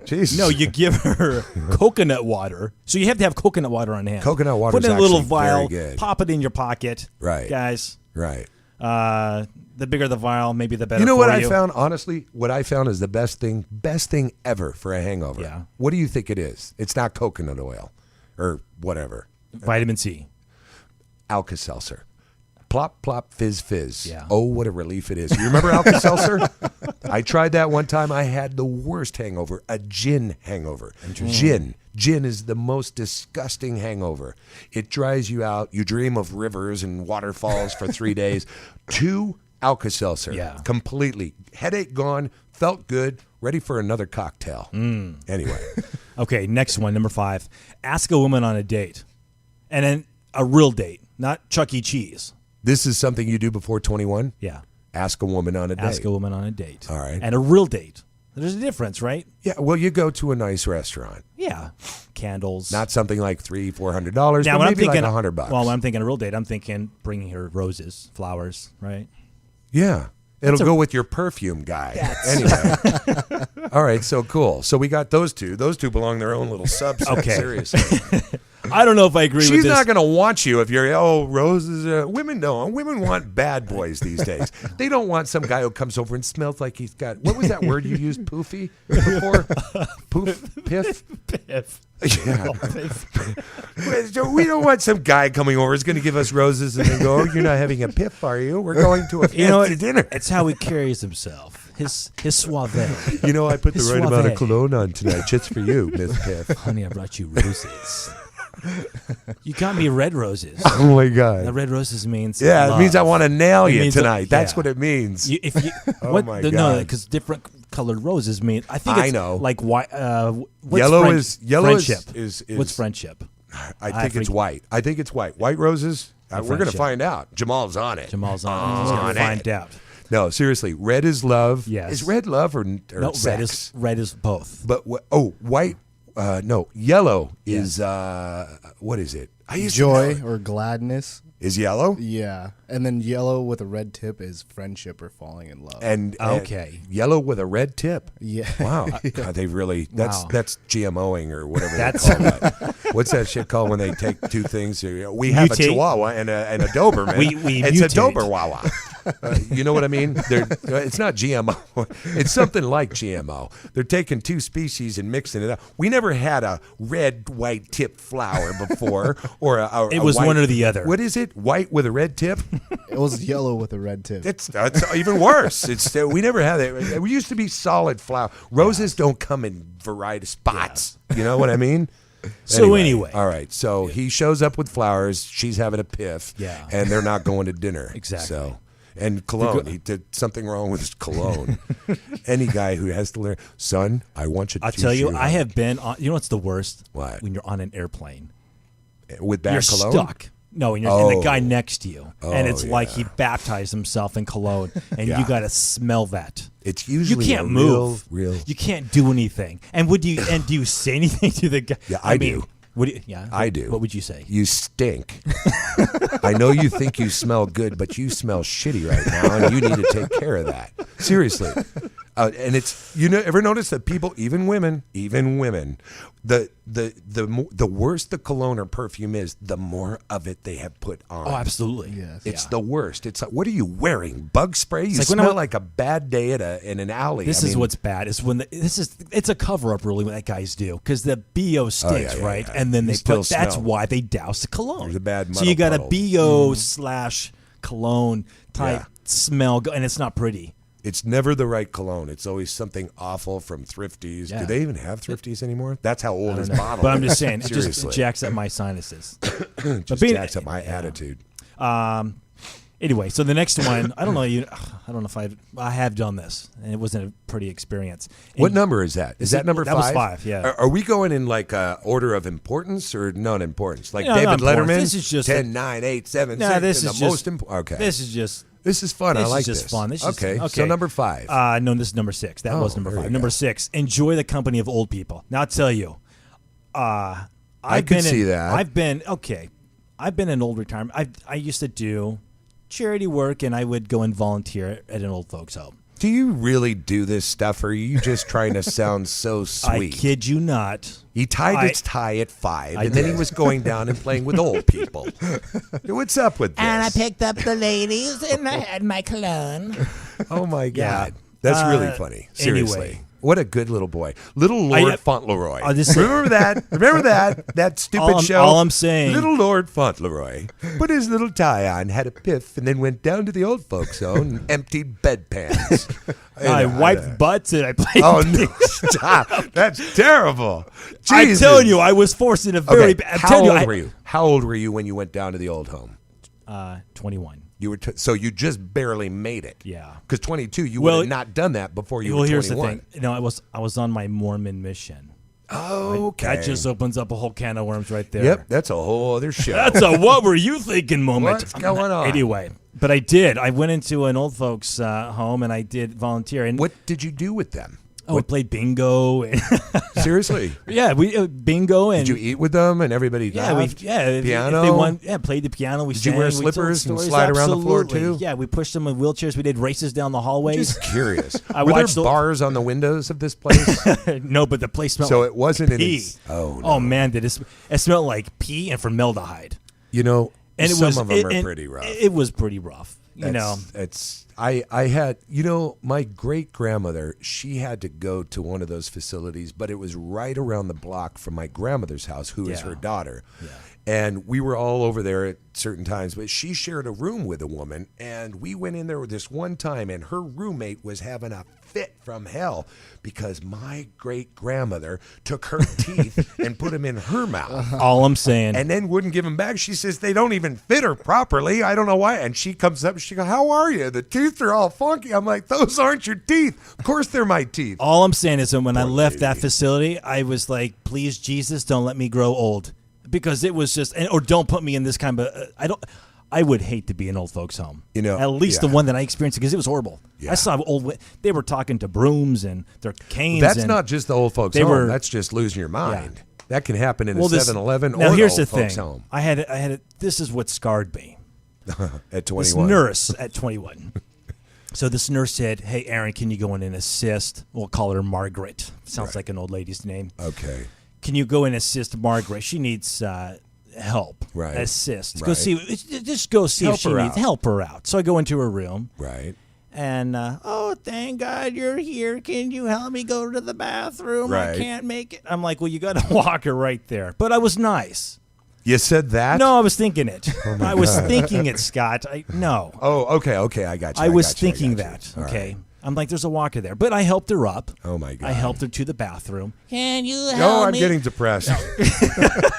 Jesus. no, you give her coconut water. So you have to have coconut water on hand. Coconut water Put is in a little actually vial, very good. pop it in your pocket. Right. Guys. Right. The bigger the vial, maybe the better. You know what for I found? Honestly, what I found is the best thing ever for a hangover. Yeah. What do you think it is? It's not coconut oil, or whatever. Vitamin C. Alka-Seltzer. Plop, plop, fizz, fizz. Yeah. Oh, what a relief it is. You remember Alka-Seltzer? I tried that one time. I had the worst hangover, a gin hangover. Gin. Gin is the most disgusting hangover. It dries you out. You dream of rivers and waterfalls for 3 days. 2 Alka-Seltzer. Yeah. Completely. Headache gone. Felt good. Ready for another cocktail. Anyway. Okay, next one, number 5. Ask a woman on a date. And then a real date, not Chuck E. Cheese. This is something you do before 21? Yeah. Ask a woman on a date. Ask a woman on a date. All right. And a real date. There's a difference, right? Yeah, well, you go to a nice restaurant. Yeah. Candles. Not something like $300-$400, now, but when I'm maybe thinking like $100. Well, when I'm thinking a real date, I'm thinking bringing her roses, flowers, right? Yeah. It'll go with your perfume guy. Anyway. All right, so cool. So we got those two. Those two belong their own little subset. Okay. Seriously. I don't know if I agree with She's this. not going to want you if you're, roses. Women don't. Women want bad boys these days. They don't want some guy who comes over and smells like he's got, what was that word you used, poofy, before? Poof? Piff? If. Yeah. So we don't want some guy coming over who's going to give us roses and then go, oh, you're not having a piff, are you? We're going to a fancy You know, dinner. it's how he carries himself. His suave. You know, I put the His right amount of suave. cologne on tonight just for you, Miss Piff. Honey, I brought you roses. You got me red roses. Oh, my God. The red roses means Yeah, love. it means I want to nail It you means- tonight. That's yeah. what it means. If you, Oh what, my No, God. because different colored roses mean. I think I it's know. like white. What's Yellow French- is- yellow is- friendship. is- What's friendship? I think it's forget- white. I think it's white. White roses? We're going to friendship. find out. Jamal's on it. Jamal's on. He's gonna find out. No, seriously. Red is love. Yes. Is red love or No, sex? red is both. But white. No, yellow is what is it? I used to Joy know. or gladness. Is yellow Yeah. And then yellow with a red tip is friendship or falling in love. and Okay. yellow with a red tip. yeah. Wow, God, they really that's Wow. that's GMOing or whatever That's- they call that. What's that shit called when they take two things? We have Mutate. a Chihuahua and a Doberman. We it's mutate. a Doberwawa. You know what I mean? It's not GMO. It's something like GMO. They're taking two species and mixing it up. We never had a red white tip flower before, or It was white, one or the other. What is it? White with a red tip? It was yellow with a red tip. That's even worse. It's we never had it. We used to be solid flower. Roses don't come in variety spots. You know what I mean? So anyway. all right. So he shows up with flowers. She's having a piff. Yeah. and they're not going to dinner. Exactly. So. And cologne. He did something wrong with his cologne. Any guy who has to learn, son, I want you to I'll tell you, I out have been on. You know what's the worst? What? When you're on an airplane, with bad you're cologne. stuck. No, and, and the guy Oh. next to you, and it's like he baptized himself in cologne, and Yeah. you got to smell that. It's You usually can't a move. Real. You can't do anything. And do you say anything to the guy? Yeah, I mean, do. What do you, yeah, I do. What would you say? You stink. I know you think you smell good, but you smell shitty right now, and you need to take care of that. Seriously. And it's ever notice that people, even women, the worse the cologne or perfume is, the more of it they have put on. Oh, absolutely. Yes. It's the worst. It's like, what are you wearing? Bug spray? You like when smell I- like a bad day in an alley. This I is mean, what's bad. Is when it's a cover up really what that guys do because the BO stinks yeah, right, yeah. and then You they still put. That's smell. why they douse the cologne. There's a bad so you got a muddle puddle. BO / cologne type Yeah. smell, and it's not pretty. It's never the right cologne. It's always something awful from Thrifties. Yeah. Do they even have Thrifties anymore? That's how old his bottle But I'm just is. saying, it just Seriously. jacks up my sinuses. Just being- jacks up my attitude. Anyway, so the next one, I don't know if I have done this, and it wasn't a pretty experience. What And number is that? Is that number that 5? was 5, yeah. Are we going in like order of importance or non-importance? Like No, David not importance. Letterman? This is just 10, 9, 8, 7, No, 6. this and is the just most important. Okay. This is just This is fun. this I like is just this. fun. This is okay. So number 5. No, this is number 6. That was number there you 5. Number go. 6. Enjoy the company of old people. Now I'll tell you, I I've could been see in, that. I've been in old retirement. I used to do charity work, and I would go and volunteer at an old folks home. Do you really do this stuff, or are you just trying to sound so sweet? I kid you not. He tied its tie at 5, and then he was going down and playing with old people. What's up with this? And I picked up the ladies and I had my cologne. Oh my Yeah. God, that's really funny. Seriously, anyway. what a good little boy, little Lord Fauntleroy. I'll just say- Remember that? Remember that stupid show? all I'm saying- little Lord Fauntleroy put his little tie on, had a piff, and then went down to the old folks' home and emptied bedpans. I wiped butts and I played. Oh no! Stop! That's terrible. I'm Jesus. telling you, I was forced in a very. Okay, bad. I'm how telling old you, were you? How old were you when you went down to the old home? 21. You were so you just barely made it. Yeah. Because 22, you Well, would have not done that before you Well, were here's 21. the thing. No, I was on my Mormon mission. Okay. That just opens up a whole can of worms right there. Yep, that's a whole other show. That's a what were you thinking moment. What's going on? Anyway, but I did. I went into an old folks home and I did volunteer. And What did you do with them? we played bingo. And Seriously? yeah, we bingo and Did you eat with them and everybody yeah, laughed? if Piano? they won, played the piano. We Did you sang, wear we told slippers and stories. slide around the floor, Absolutely. too? Yeah, we pushed them in wheelchairs. We did races down the hallways. Just curious. I Were there watched the- bars on the windows of this place? No, but the place smelled So like it wasn't in pee. its- oh, no. Oh man, did it smelled like pee and formaldehyde. You know, And it some was of them and are pretty rough. It was pretty rough. I had, my great grandmother, she had to go to one of those facilities, but it was right around the block from my grandmother's house, who is Yeah. her daughter. And we were all over there at certain times, but she shared a room with a woman, and we went in there this one time, and her roommate was having a fit from hell because my great grandmother took her teeth and put them in her mouth. All I'm saying. And then wouldn't give them back. She says they don't even fit her properly. I don't know why. And she comes up and she goes, "How are you? The teeth are all funky." I'm like, "Those aren't your teeth. Of course they're my teeth." all I'm saying is that when I Poor left that lady. facility, I was like, "Please, Jesus, don't let me grow old," because it was just, or don't put me in this kind of. I would hate to be in old folks' home. At least the yeah. one that I experienced, because it was horrible. Yeah. I saw they were talking to brooms and their canes. That's and not just the old folks' they home. were- That's just losing your mind. That can happen in a this- 7-Eleven Now or here's the the old folks' thing. home I had this is what scarred me. at This 21. nurse at 21. So this nurse said, "Hey, Aaron, can you go in and assist?" We'll call her Margaret. Sounds like an old lady's name. Okay. Can you go and assist Margaret? She needs help. Right. Assist. Go Right. see. Just go see Help if she her needs out. help her out. So I go into her room Right. and oh, thank God you're here. Can you help me go to the bathroom? Right. I can't make it. I'm like, well, you got to walk her right there. But I was nice. You said that? No, I was thinking it. I was thinking it, Scott. No. Oh, okay. I got you. I was got you, thinking got you. that. All Okay. right. I'm like, there's a walker there. But I helped her up. Oh, my God. I helped her to the bathroom. Can you help No, I'm me? getting depressed.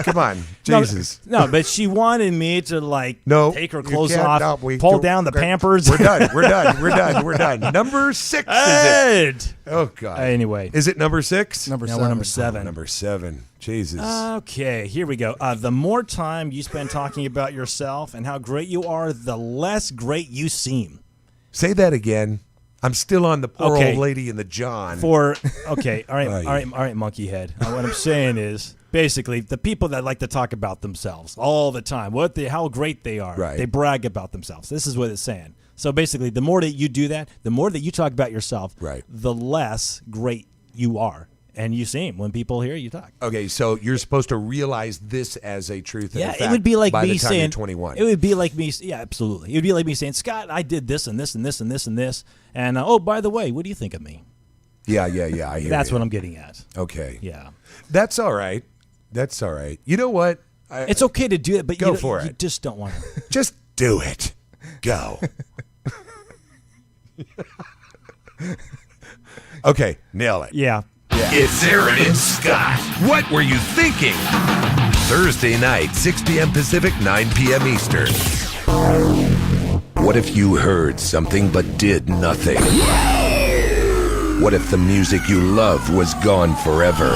Come on. No, Jesus. No, but she wanted me to No, take her you clothes can't. off, No, we pull don't- down the Pampers. We're done. We're done. Number 6 is it? Ed. Oh, God. Anyway. Is it number 6? Number Now 7. we're number 7. Number 7. Jesus. Okay, here we go. The more time you spend talking about yourself and how great you are, the less great you seem. Say that again. I'm still on the poor Okay. old lady in the John. All right, monkey head. What I'm saying is, basically, the people that like to talk about themselves all the time, how great they are. Right. They brag about themselves. This is what it's saying. So basically, the more that you do that, the more that you talk about yourself, Right. the less great you are. And you seem when people hear you talk. Okay, so you're supposed to realize this as a truth. And a Yeah, fact it would be like by me the time saying you're 21. It would be like me. Yeah, absolutely. It would be like me saying, Scott, I did this and this and this and this and this. And oh, by the way, what do you think of me? Yeah. I hear That's you. what I'm getting at. Okay. Yeah, That's all right. You know what? it's okay to do it, but Go you for you it. just don't want to. Just do it. Go. Okay, nail it. Yeah. It's Aaron and Scott. What were you thinking? Thursday night, 6 p.m. Pacific, 9 p.m. Eastern. What if you heard something but did nothing? What if the music you loved was gone forever?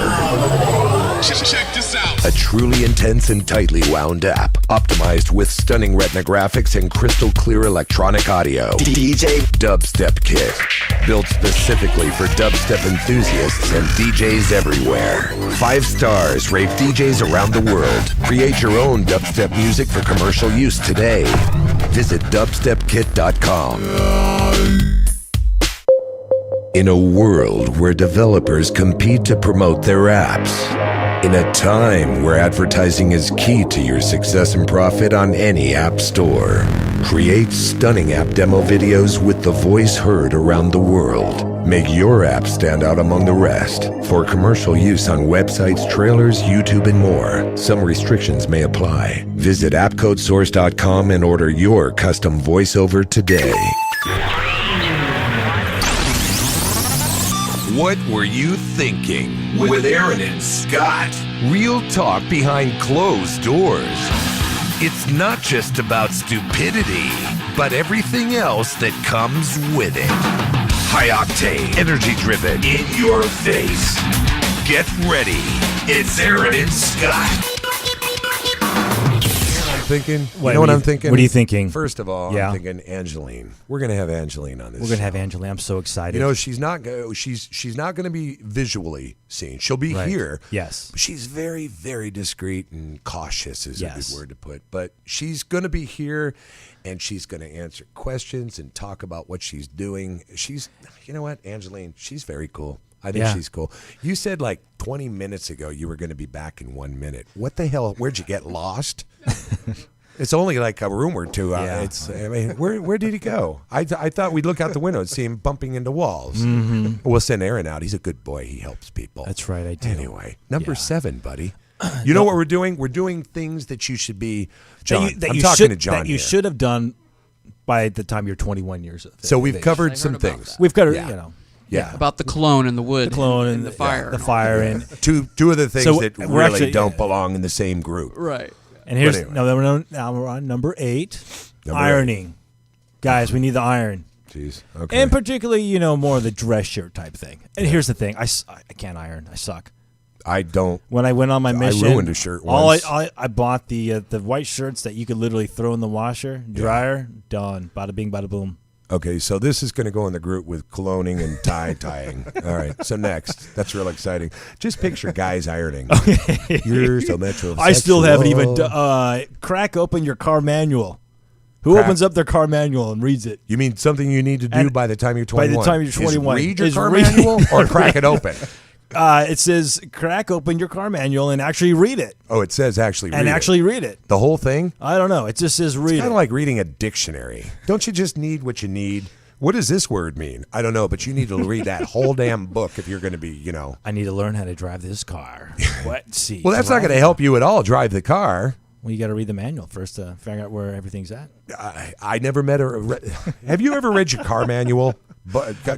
Check this out. A truly intense and tightly wound app, optimized with stunning retina graphics and crystal clear electronic audio. DJ Dubstep Kit, built specifically for dubstep enthusiasts and DJs everywhere. 5 stars, rave DJs around the world. Create your own dubstep music for commercial use today. Visit dubstepkit.com. In a world where developers compete to promote their apps, in a time where advertising is key to your success and profit on any app store, create stunning app demo videos with the voice heard around the world. Make your app stand out among the rest. For commercial use on websites, trailers, YouTube, and more. Some restrictions may apply. Visit appcodesource.com and order your custom voiceover today. What were you thinking? With Aaron and Scott. Real talk behind closed doors. It's not just about stupidity, but everything else that comes with it. High octane, energy driven, in your face. Get ready. It's Aaron and Scott. Thinking. What You know are what you- I'm thinking? what are you thinking? First of all, Yeah. I'm thinking Angeline. We're gonna have Angeline on this. We're going to have show. Angeline. I'm so excited. You know, she's not going to be visually seen. She'll be Right. here. Yes. But she's very, very discreet and cautious is a Yes. good word to put. But she's going to be here, and she's going to answer questions and talk about what she's doing. You know what, Angeline? She's very cool. I think Yeah. she's cool. You said like 20 minutes ago you were going to be back in 1 minute. What the hell? Where'd you get lost? It's only like a room or two. Yeah. I mean, where did he go? I thought we'd look out the window and see him bumping into walls. We'll send Aaron out. He's a good boy. He helps people. That's right, I do. Anyway, number Yeah. 7, buddy. You know what we're doing? We're doing things that you should be. John, that I'm you talking should, to John that you here. should have done by the time you're 21 years of So we've age. covered some heard about things. that. We've covered, Yeah. you know. Yeah. About the cologne and the wood, The clone and the fire, the fire, and Two of the things So that we're really actually- don't belong in the same group. right? and here's anyway. now we're on number 8, Number ironing. Guys, we need the iron, Jeez. Okay. and particularly more of the dress shirt type thing. And here's the thing: I can't iron. I suck. I don't. When I went on my mission, ruined a shirt all once. I bought the white shirts that you could literally throw in the washer, dryer, done. Bada bing, bada boom. Okay, so this is going to go in the group with cloning and tying. All right, so next. That's real exciting. Just picture guys ironing. You're so metrosexual. I still haven't even crack open your car manual. Who Crack- opens up their car manual and reads it? You mean something you need to do And by the time you're by 21? the time you're 21, Is read your is car read- manual or crack it open? It says crack open your car manual and actually read it. Oh, it says actually read And it. actually read it. The whole thing? I don't know. It just says read Kind it. of like reading a dictionary. Don't you just need what you need? What does this word mean? I don't know, but you need to read that whole damn book if you're going to be, I need to learn how to drive this car. What? See. Well, that's not going to help you at all drive the car. Well, you got to read the manual first to figure out where everything's at. I never met have you ever read your car manual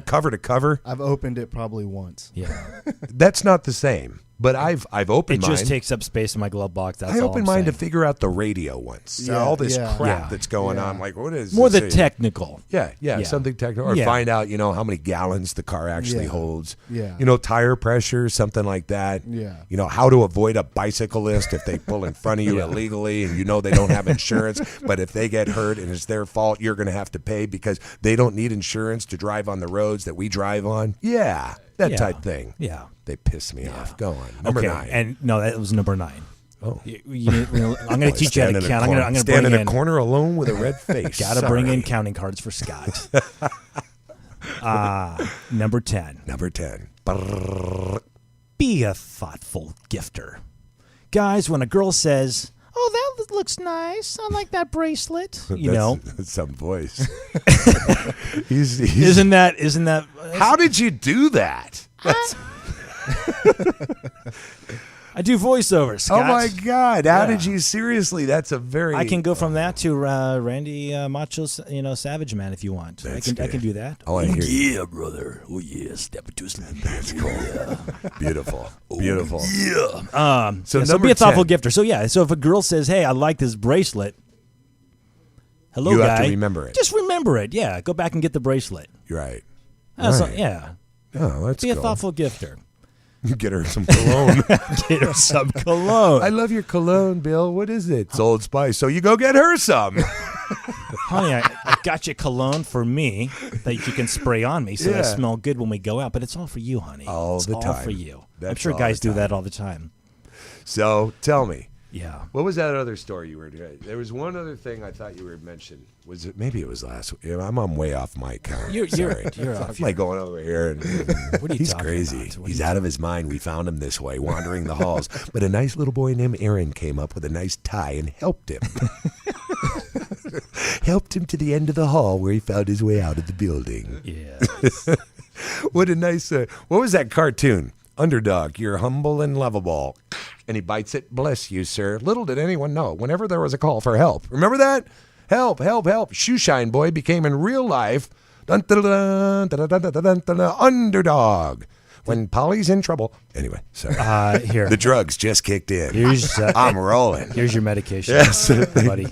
cover to cover? I've opened it probably once. Yeah. That's not the same. But I've opened It mine. just takes up space in my glove box. That's I all opened I'm mine to saying. figure out the radio once. Yeah, All this yeah. crap Yeah. that's going Yeah. on. Like, what is More this? the technical. Yeah, Yeah. something technical. Or Yeah. find out, how many gallons the car actually Yeah. holds. Yeah. Tire pressure, something like that. Yeah. How to avoid a bicyclist if they pull in front of you illegally and they don't have insurance. But if they get hurt and it's their fault, you're going to have to pay because they don't need insurance to drive on the roads that we drive on. Yeah, that Yeah. type thing. Yeah. They piss me off. Go on. Number okay. 9. And no, that was number 9. Oh. I'm going to teach you how to count. I'm going to stand bring in in. a corner alone with a red face. Got to bring in Sorry. counting cards for Scott. Number 10. Number 10. Be a thoughtful gifter. Guys, when a girl says, "Oh, that looks nice. I like that bracelet," That's some voice. he's isn't that? How did you do that? That's I do voiceovers, Scott. Oh my God! How Yeah. did you? Seriously, that's a very. I can go from that to Randy Macho, Savage Man if you want. I can do that. I want to hear you. Yeah, brother. Oh yeah, step into some. That's cool. Beautiful. Beautiful. Yeah. So So number be a thoughtful 10. gifter. So yeah. So if a girl says, "Hey, I like this bracelet," hello, You guy. have to remember it. Just remember it. Yeah. Go back and get the bracelet. You're right. Right. Right. Yeah. Oh, that's Be a cool. thoughtful gifter. Get her some cologne. Get her some cologne. I love your cologne, Bill. What is it? It's Old Spice. So you go get her some. Honey, I got you cologne for me that you can spray on me so I Yeah. smell good when we go out. But it's all for you, honey. All it's the all time. for you. I'm That's sure all guys the do that time. all the time. So tell me, Yeah. what was that other story you were doing? There was one other thing I thought you were mentioning. Was it? Maybe it was last week. I'm way off mic. You're Sorry. off. I'm like going over here and What are you he's talking crazy. about? What are He's you out of his mind. We found him this way, wandering the halls. But a nice little boy named Aaron came up with a nice tie and helped him. Helped him to the end of the hall where he found his way out of the building. Yeah. What a nice. What was that cartoon? Underdog, you're humble and lovable. And he bites it. Bless you, sir. Little did anyone know. Whenever there was a call for help, remember that? Help, help, help. Shoeshine Boy became in real life dun, dun, dun, dun, dun, dun, dun, dun, dun, dun, underdog. When Polly's in trouble. Anyway, sorry. Here. The drugs just kicked in. Here's I'm rolling. here's your medication. Yes. buddy.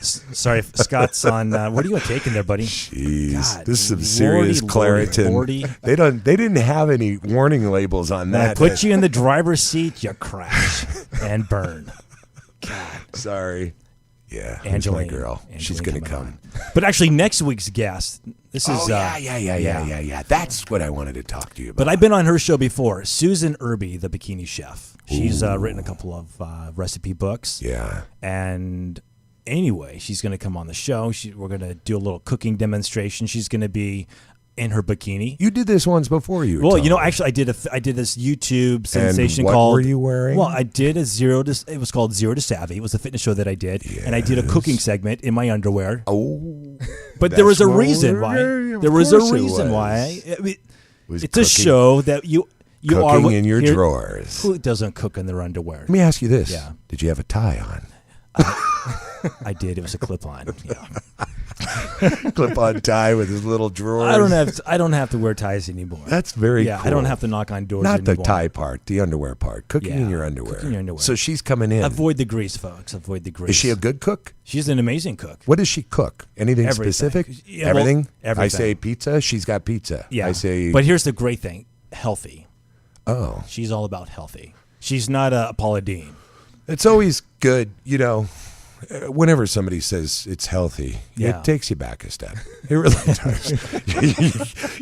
Sorry, Scott's on. What are you taking there, buddy? Jeez, God, this is some serious Lordy, Claritin. Lordy. They didn't have any warning labels on When I that. put you in the driver's seat, you crash and burn. Sorry. Yeah, here's my Angeline, girl. She's Angeline gonna coming come. on. But actually, next week's guest. This is. Oh yeah. That's what I wanted to talk to you about. But I've been on her show before. Susan Irby, the bikini chef. She's written a couple of recipe books. Yeah. And anyway, she's going to come on the show. We're going to do a little cooking demonstration. She's going to be in her bikini. You did this once before. Well, actually, I did this YouTube sensation what called. were you wearing? Well, I did it was called Zero to Savvy. It was a fitness show that I did, and I did a cooking segment in my underwear. Oh, But there was a that's reason what- why. of There was a course it reason was. why. Was It's a cooking- show that you are cooking what- in your here- drawers. Who doesn't cook in their underwear? Let me ask you this. Yeah. Did you have a tie on? I did. It was a clip-on. Yeah. Clip-on tie with his little drawers. I don't have to wear ties anymore. That's very yeah. cool. I don't have to knock on doors Not the anymore. tie part, the underwear part. Cooking in Yeah, your underwear. cooking in your underwear. So she's coming in. Avoid the grease, folks. Avoid the grease. Is she a good cook? She's an amazing cook. What does she cook? Anything Everything. specific? Yeah, well, everything? everything. I say pizza. She's got pizza. Yeah. I say. But here's the great thing: healthy. Oh, She's all about healthy. She's not a Paula Deen. it's always good, whenever somebody says it's healthy, Yeah. it takes you back a step. It really does.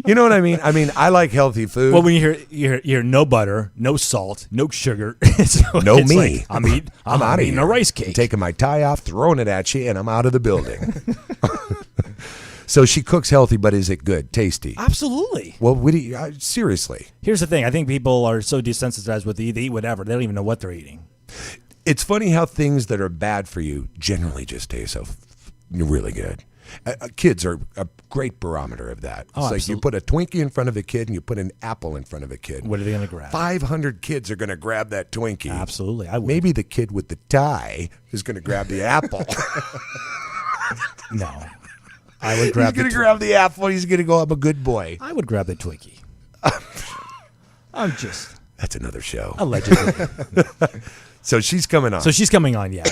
You know what I mean? I mean, I like healthy food. Well, when you hear no butter, no salt, no sugar, No it's me. like, I'm I'm out of eating here. a rice cake. I'm taking my tie off, throwing it at you, and I'm out of the building. So she cooks healthy, but is it good, tasty? Absolutely. Well, what do you, seriously. Here's the thing: I think people are so desensitized with they eat whatever. They don't even know what they're eating. It's funny how things that are bad for you generally just taste so really good. Kids are a great barometer of that. It's Oh, like you absolutely. put a Twinkie in front of a kid and you put an apple in front of a kid. What are they going to grab? 500 kids are going to grab that Twinkie. Absolutely, I would. Maybe the kid with the tie is going to grab the apple. No, I would grab. He's going to grab the apple. He's going to go, I'm a good boy. I would grab the Twinkie. I'm just That's another show. allegedly. So she's coming on. So she's coming on, yeah.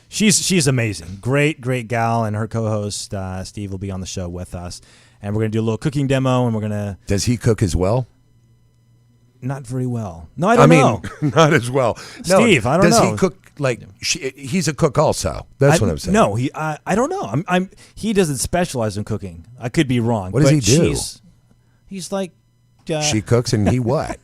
She's amazing. Great gal, and her co-host Steve will be on the show with us. And we're gonna do a little cooking demo, and we're gonna Does he cook as well? not very well. No, I don't know. Not as well. No, Steve, I don't does know. he cook like he's a cook also? That's what I'm saying. No, I don't know. He doesn't specialize in cooking. I could be wrong. What does but he do? He's like She cooks and he what?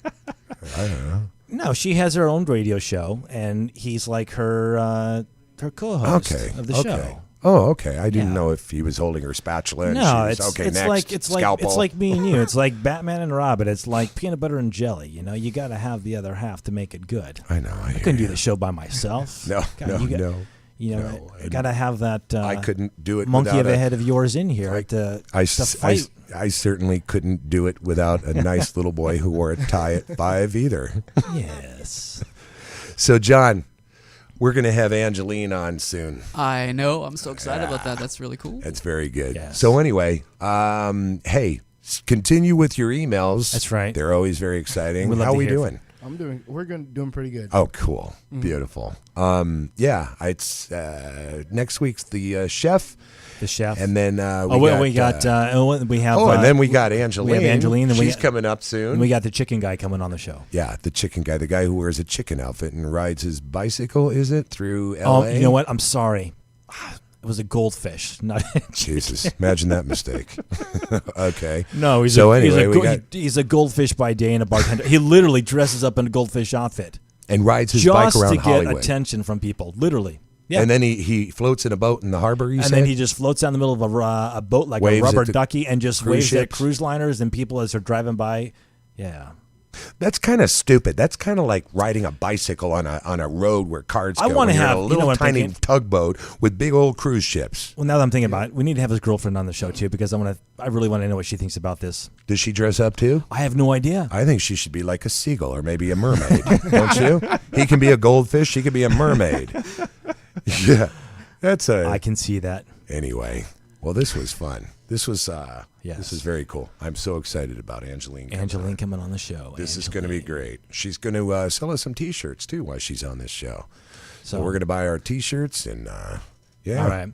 no. She has her own radio show, and he's like her co-host of the show. Oh, okay. I didn't Yeah. know if he was holding her spatula. And No, she was, okay, it's next, like scalpel. it's like me and you. It's like Batman and Robin. It's like peanut butter and jelly. You know, you got to have the other half to make it good. I know. I couldn't do the show by myself. No, God, no. You know, No, got to have that. I couldn't do it monkey without of a head of yours in here I to fight. I certainly couldn't do it without a nice little boy who wore a tie at 5 either. Yes. So, John, we're going to have Angeline on soon. I know. I'm so excited about that. That's really cool. That's very good. Yes. So anyway, hey, continue with your emails. That's right. They're always very exciting. We love How to we hear doing? We're doing pretty good. Oh, cool. Beautiful. Yeah, it's next week's the chef. The chef. And then we have. and then we got Angeline. We have Angeline. And She's coming up soon. And we got the chicken guy coming on the show. Yeah, the chicken guy, the guy who wears a chicken outfit and rides his bicycle, is it, through L.A.? You know what? I'm sorry. It was a goldfish, not a chicken. Jesus, imagine that mistake. Okay. No, he's a goldfish by day and a bartender. He literally dresses up in a goldfish outfit. And rides his bike just around to get Hollywood. attention from people, literally. Yeah. And then he floats in a boat in the harbor, and said? then he just floats down the middle of a boat like Waves a rubber at the ducky and just cruise waves at ships. cruise liners and people as they're driving by. Yeah. That's kind of stupid. That's kind of like riding a bicycle on a road where cars go. I wanna when you're in have- a you little know what I'm tiny thinking? tugboat with big old cruise ships. Well, now that I'm thinking about it, we need to have his girlfriend on the show too because I really want to know what she thinks about this. Does she dress up too? I have no idea. I think she should be like a seagull or maybe a mermaid. Don't you? He can be a goldfish. She could be a mermaid. Yeah, I can see that. Anyway, well, this was fun. This was Yes. This is very cool. I'm so excited about Angeline. Angeline coming on the show. This is going to be great. She's going to sell us some T-shirts too while she's on this show. So we're going to buy our T-shirts and yeah. All right.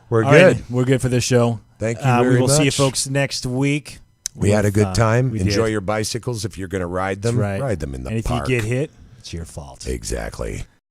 We're All good. right, we're good for this show. Thank you very We will see you much. folks next week. We had a good time. we Enjoy did. your bicycles if you're going to ride them. That's right. Ride them in the and park. if you get hit, it's your fault. Exactly.